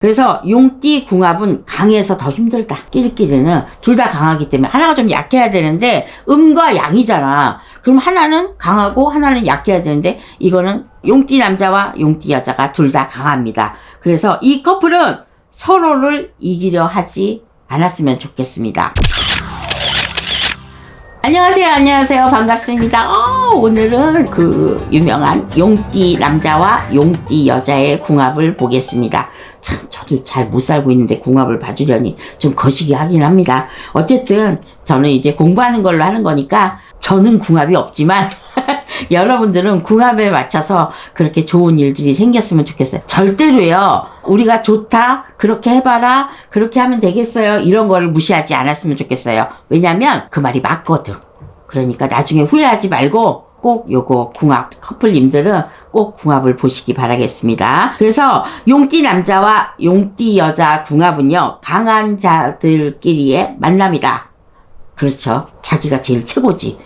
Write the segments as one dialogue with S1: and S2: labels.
S1: 그래서 용띠 궁합은 강해서 더 힘들다. 끼리끼리는 둘 다 강하기 때문에 하나가 좀 약해야 되는데 음과 양이잖아. 그럼 하나는 강하고 하나는 약해야 되는데 이거는 용띠 남자와 용띠 여자가 둘 다 강합니다. 그래서 이 커플은 서로를 이기려 하지 않았으면 좋겠습니다. 안녕하세요. 반갑습니다. 오늘은 그 유명한 용띠 남자와 용띠 여자의 궁합을 보겠습니다. 참, 저도 잘 못 살고 있는데 궁합을 봐주려니 좀 거시기 하긴 합니다. 어쨌든 저는 이제 공부하는 걸로 하는 거니까 저는 궁합이 없지만 여러분들은 궁합에 맞춰서 그렇게 좋은 일들이 생겼으면 좋겠어요. 절대로요, 우리가 좋다, 그렇게 해봐라, 그렇게 하면 되겠어요, 이런 거를 무시하지 않았으면 좋겠어요. 왜냐면 그 말이 맞거든. 그러니까 나중에 후회하지 말고 꼭 요거 궁합, 커플님들은 꼭 궁합을 보시기 바라겠습니다. 그래서 용띠 남자와 용띠 여자 궁합은요, 강한 자들끼리의 만남이다. 그렇죠. 자기가 제일 최고지.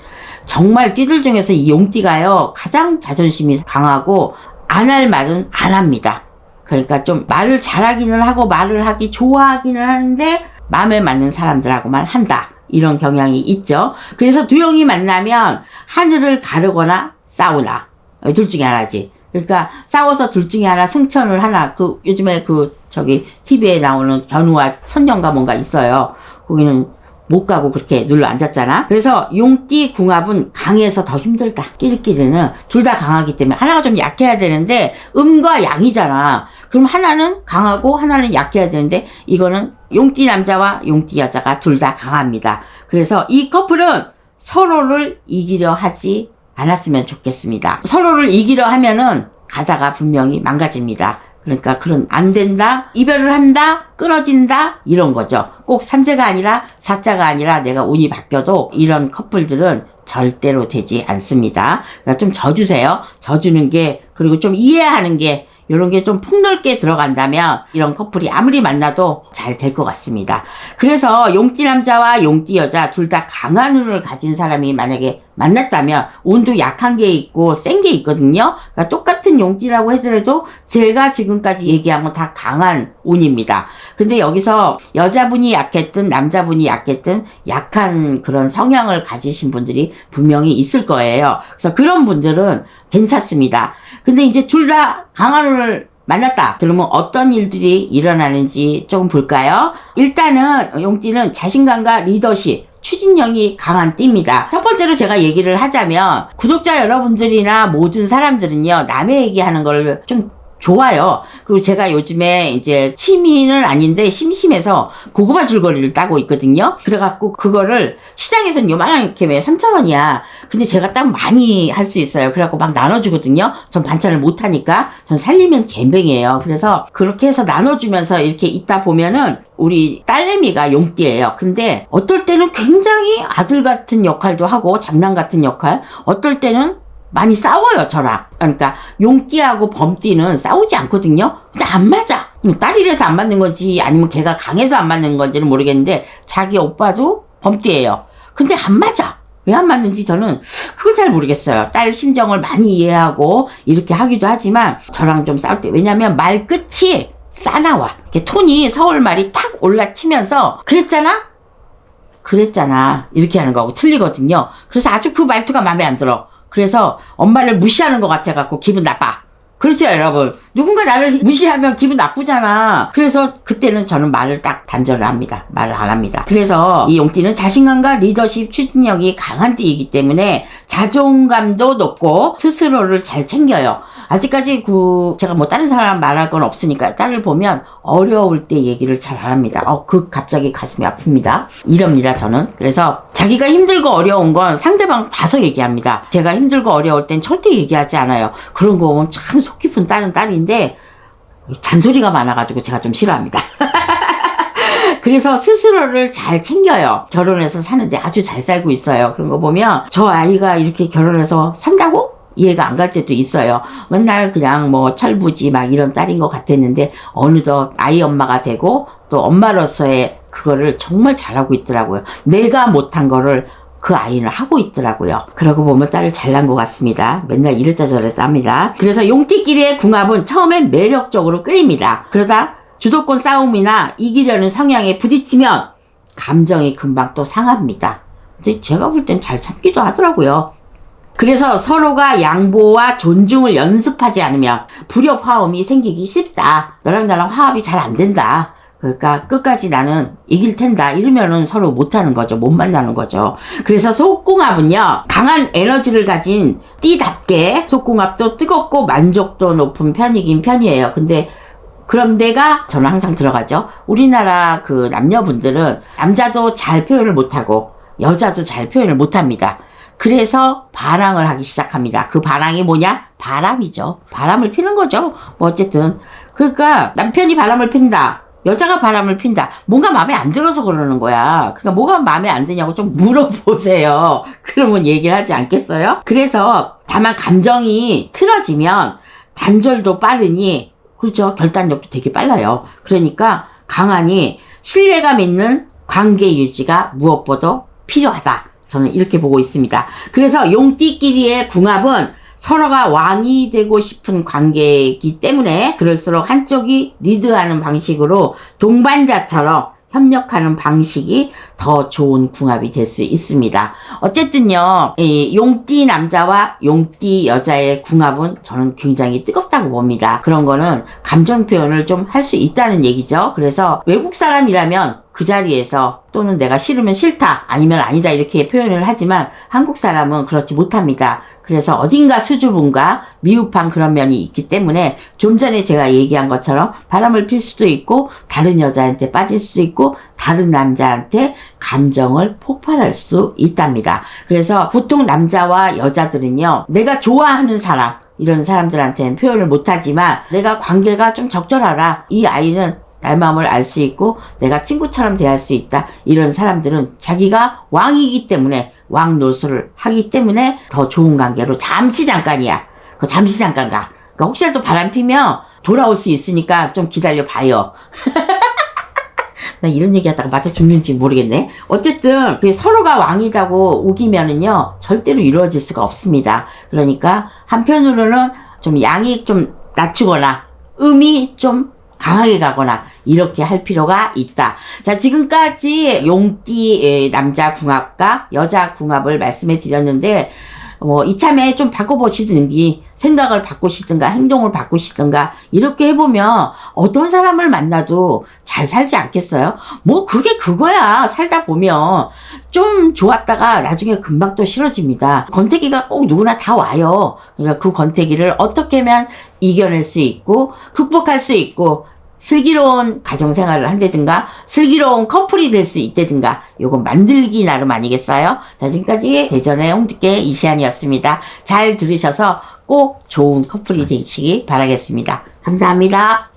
S1: 정말 띠들 중에서 이 용띠가요, 가장 자존심이 강하고 안 할 말은 안 합니다. 그러니까 좀 말을 잘하기는 하고 말을 하기 좋아하기는 하는데 마음에 맞는 사람들하고만 한다, 이런 경향이 있죠. 그래서 두 형이 만나면 하늘을 가르거나 싸우나 둘 중에 하나지. 그러니까 싸워서 둘 중에 하나 승천을 하나. 그 요즘에 그 저기 TV에 나오는 견우와 선녀가 뭔가 있어요. 거기는 못 가고 그렇게 눌러 앉았잖아. 그래서 용띠 궁합은 강해서 더 힘들다. 끼리끼리는 둘 다 강하기 때문에 하나가 좀 약해야 되는데 음과 양이잖아. 그럼 하나는 강하고 하나는 약해야 되는데 이거는 용띠 남자와 용띠 여자가 둘 다 강합니다. 그래서 이 커플은 서로를 이기려 하지 않았으면 좋겠습니다. 서로를 이기려 하면은 가다가 분명히 망가집니다. 그러니까 그런 안 된다, 이별을 한다, 끊어진다, 이런 거죠. 꼭 3자가 아니라 4자가 아니라 내가 운이 바뀌어도 이런 커플들은 절대로 되지 않습니다. 그러니까 좀 져주세요. 져주는 게, 그리고 좀 이해하는 게, 이런 게 좀 폭넓게 들어간다면 이런 커플이 아무리 만나도 잘 될 것 같습니다. 그래서 용띠 남자와 용띠 여자 둘 다 강한 운을 가진 사람이 만약에 만났다면, 운도 약한 게 있고 센 게 있거든요. 그러니까 똑같은 용띠라고 하더라도 제가 지금까지 얘기한 건 다 강한 운입니다. 근데 여기서 여자분이 약했든 남자분이 약했든 약한 그런 성향을 가지신 분들이 분명히 있을 거예요. 그래서 그런 분들은 괜찮습니다. 근데 이제 둘 다 강한 운을 만났다. 그러면 어떤 일들이 일어나는지 조금 볼까요? 일단은 용띠는 자신감과 리더십, 추진력이 강한 띠입니다. 첫 번째로 제가 얘기를 하자면, 구독자 여러분들이나 모든 사람들은요, 남의 얘기하는 걸 좀 좋아요. 그리고 제가 요즘에 이제 취미는 아닌데 심심해서 고구마 줄거리를 따고 있거든요. 그래갖고 그거를 시장에서는 요만한 게 왜 3,000원이야. 근데 제가 딱 많이 할 수 있어요. 그래갖고 막 나눠주거든요. 전 반찬을 못하니까. 전 살리면 젬병이에요. 그래서 그렇게 해서 나눠주면서 이렇게 있다 보면은 우리 딸내미가 용띠예요. 근데 어떨 때는 굉장히 아들 같은 역할도 하고 장남 같은 역할, 어떨 때는 많이 싸워요, 저랑. 그러니까 용띠하고 범띠는 싸우지 않거든요. 근데 안 맞아. 딸이라서 안 맞는 건지 아니면 걔가 강해서 안 맞는 건지는 모르겠는데 자기 오빠도 범띠예요. 근데 안 맞아. 왜 안 맞는지 저는 그걸 잘 모르겠어요. 딸 심정을 많이 이해하고 이렇게 하기도 하지만 저랑 좀 싸울 때, 왜냐면 말 끝이 싸나와. 이렇게 톤이 서울말이 탁 올라치면서 그랬잖아 이렇게 하는 거하고 틀리거든요. 그래서 아주 그 말투가 마음에 안 들어. 그래서 엄마를 무시하는 것 같아갖고 기분 나빠. 그렇죠, 여러분? 누군가 나를 무시하면 기분 나쁘잖아. 그래서 그때는 저는 말을 딱 단절을 합니다. 말을 안 합니다. 그래서 이 용띠는 자신감과 리더십, 추진력이 강한 띠이기 때문에 자존감도 높고 스스로를 잘 챙겨요. 아직까지 제가 뭐 다른 사람 말할 건 없으니까 딸을 보면 어려울 때 얘기를 잘 안 합니다. 갑자기 가슴이 아픕니다. 이럽니다, 저는. 그래서 자기가 힘들고 어려운 건 상대방 봐서 얘기합니다. 제가 힘들고 어려울 땐 절대 얘기하지 않아요. 그런 거 보면 참 속 깊은 딸인데 잔소리가 많아가지고 제가 좀 싫어합니다. 그래서 스스로를 잘 챙겨요. 결혼해서 사는데 아주 잘 살고 있어요. 그런 거 보면 저 아이가 이렇게 결혼해서 산다고? 이해가 안 갈 때도 있어요. 맨날 그냥 뭐 철부지 막 이런 딸인 것 같았는데 어느덧 아이 엄마가 되고 또 엄마로서의 그거를 정말 잘하고 있더라고요. 내가 못한 거를 그 아이는 하고 있더라고요. 그러고 보면 딸을 잘난 것 같습니다. 맨날 이랬다 저랬다 합니다. 그래서 용띠끼리의 궁합은 처음엔 매력적으로 끌립니다. 그러다 주도권 싸움이나 이기려는 성향에 부딪히면 감정이 금방 또 상합니다. 근데 제가 볼 땐 잘 참기도 하더라고요. 그래서 서로가 양보와 존중을 연습하지 않으면 불협 화음이 생기기 쉽다. 너랑 나랑 화합이 잘 안 된다. 그러니까 끝까지 나는 이길 텐다. 이러면은 서로 못하는 거죠. 못 만나는 거죠. 그래서 속궁합은요, 강한 에너지를 가진 띠답게 속궁합도 뜨겁고 만족도 높은 편이긴 편이에요. 근데 그런 데가 저는 항상 들어가죠. 우리나라 그 남녀분들은 남자도 잘 표현을 못하고 여자도 잘 표현을 못합니다. 그래서 바람을 하기 시작합니다. 그 바람이 뭐냐? 바람이죠. 바람을 피는 거죠. 뭐 어쨌든. 그러니까 남편이 바람을 핀다. 여자가 바람을 핀다. 뭔가 마음에 안 들어서 그러는 거야. 그러니까 뭐가 마음에 안 드냐고 좀 물어보세요. 그러면 얘기를 하지 않겠어요? 그래서 다만 감정이 틀어지면 단절도 빠르니, 그렇죠. 결단력도 되게 빨라요. 그러니까 강하니 신뢰감 있는 관계 유지가 무엇보다 필요하다. 저는 이렇게 보고 있습니다. 그래서 용띠끼리의 궁합은 서로가 왕이 되고 싶은 관계이기 때문에 그럴수록 한쪽이 리드하는 방식으로 동반자처럼 협력하는 방식이 더 좋은 궁합이 될 수 있습니다. 어쨌든요, 이 용띠 남자와 용띠 여자의 궁합은 저는 굉장히 뜨겁다고 봅니다. 그런 거는 감정 표현을 좀 할 수 있다는 얘기죠. 그래서 외국 사람이라면 그 자리에서 또는 내가 싫으면 싫다, 아니면 아니다 이렇게 표현을 하지만 한국 사람은 그렇지 못합니다. 그래서 어딘가 수줍음과 미흡한 그런 면이 있기 때문에 좀 전에 제가 얘기한 것처럼 바람을 필 수도 있고 다른 여자한테 빠질 수도 있고 다른 남자한테 감정을 폭발할 수 있답니다. 그래서 보통 남자와 여자들은요, 내가 좋아하는 사람, 이런 사람들한테는 표현을 못하지만 내가 관계가 좀 적절하다, 이 아이는 내 마음을 알 수 있고 내가 친구처럼 대할 수 있다, 이런 사람들은 자기가 왕이기 때문에 왕 노릇을 하기 때문에 더 좋은 관계로 잠시 잠깐이야. 그 잠시 잠깐 가. 그러니까 혹시라도 바람 피면 돌아올 수 있으니까 좀 기다려 봐요. 나 이런 얘기 하다가 맞아 죽는지 모르겠네. 어쨌든 서로가 왕이라고 우기면은요 절대로 이루어질 수가 없습니다. 그러니까 한편으로는 좀 양이 좀 낮추거나 음이 좀 강하게 가거나 이렇게 할 필요가 있다. 자, 지금까지 용띠 남자 궁합과 여자 궁합을 말씀해 드렸는데 이참에 좀 바꿔보시든지 생각을 바꾸시든가 행동을 바꾸시든가 이렇게 해보면 어떤 사람을 만나도 잘 살지 않겠어요? 뭐 그게 그거야. 살다 보면 좀 좋았다가 나중에 금방 또 싫어집니다. 권태기가 꼭 누구나 다 와요. 그러니까 그 권태기를 어떻게 하면 이겨낼 수 있고 극복할 수 있고 슬기로운 가정생활을 한다든가 슬기로운 커플이 될 수 있다든가 요거 만들기 나름 아니겠어요? 자, 지금까지 대전의 홍두깨 이시안이었습니다. 잘 들으셔서 꼭 좋은 커플이 되시기 바라겠습니다. 감사합니다.